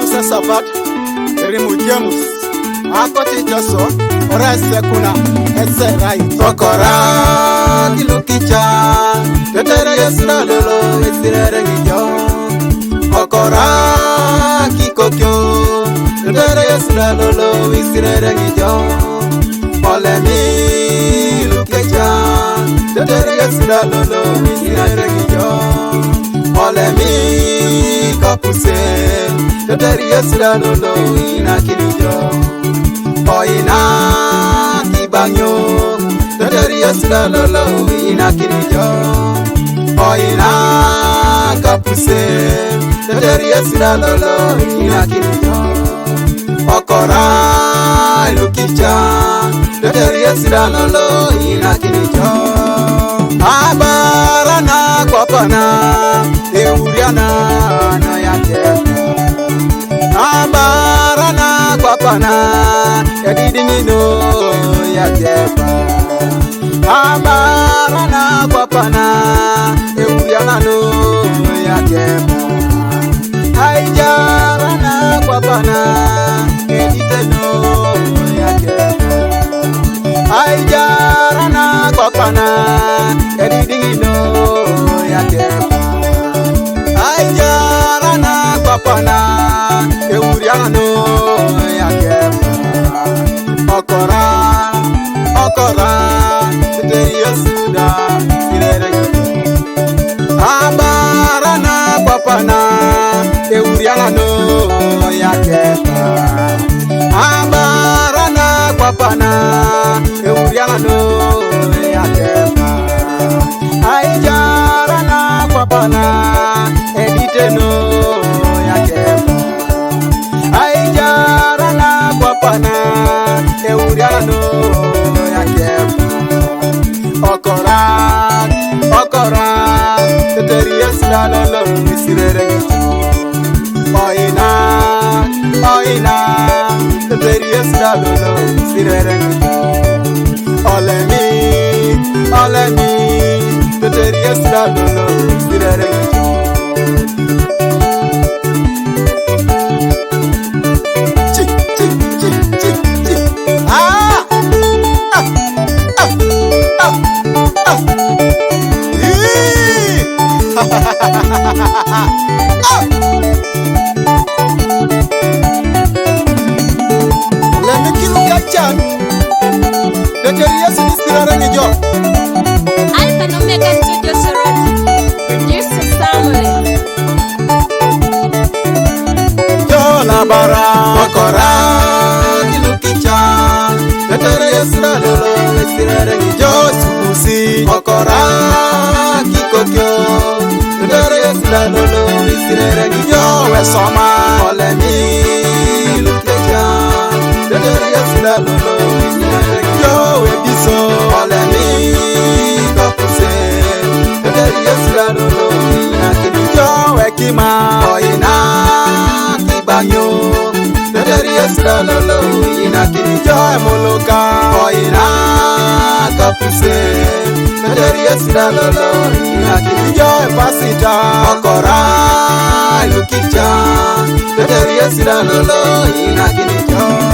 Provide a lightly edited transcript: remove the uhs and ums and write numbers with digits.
Musa Sabat, Rimu James, Akoti Joso, Oreste Kuna, Eserai, Tokora, Kilukicha, Tetere Yesra Lolo, Esire Gijo, Okora, Kikokyo, Tetere Yesra Lolo, Esire Gijo, Olemi, Lukecha, Tetere Yesra Lolo, Esire Gijo, Olemi, Kapuse, Tetere Yesra Lolo, Ina Kinijo, Oina Kibanyo, Tetere Yesra Lolo, Ina Kinijo, Oina Kapuse, Tetere Yesra Lolo, Ina Kinijo, Okora Lukicha, Tetere Yesra Lolo, Ina Kinijo, Abarana Kwapana, Euriana no Yakepa, Abarana Kwapana, Yadidino Yakepa, Abarana Kwapana, Euriana no Yakepa, Aijarana Kwapana, Editeno Yakepa, Aijarana Kwapana, Edidino Yakepa, Aijarana Kwapana, Euriana no Yakepa, Okora, Okora, Tetere Yesra, Irere Abarana Kwapana, Euriana no Yakepa, Abarana Kwapana, Euriana no Yakepa, Aijarana Kwapana, Editeno Yakepa, Aijarana Kwapana, Euriana no Yakepa, Okora, Okora, Tetere Yesra Lolo, Isirere Oina, Oina, Tetere Yesra Lolo, Isirere Olemi, Olemi, Tetere Yesra Lolo, Isirere Let me kill Gachan. Tetere Yesra Isirere Gijo. Alpha and Omega Studio Sorot. Producer Samuel. Jona Bara, Okora, Kilukicha, Tetere Yesra Lolo, Isirere Gijo, Subusi, Okora, Kikokyo, Tetere Yesra Lolo, Isirere Gijo, Wesoma, Olemi, Lukecha, Tetere Yesra Lolo, Isirere Gijo, Webiso, Olemi, Kapuse, Tetere Yesra Lolo, Ina Kinijo, Wekima, Oina Kibanyo, Tetere Yesra Lolo, Ina Kinijo, Moloka, Oina Kapuse, Tetere Yesra Lolo, Ina Kinijo, Pasita, Okora Lukicha, Tetere Yesra Lolo, Ina Kinijo.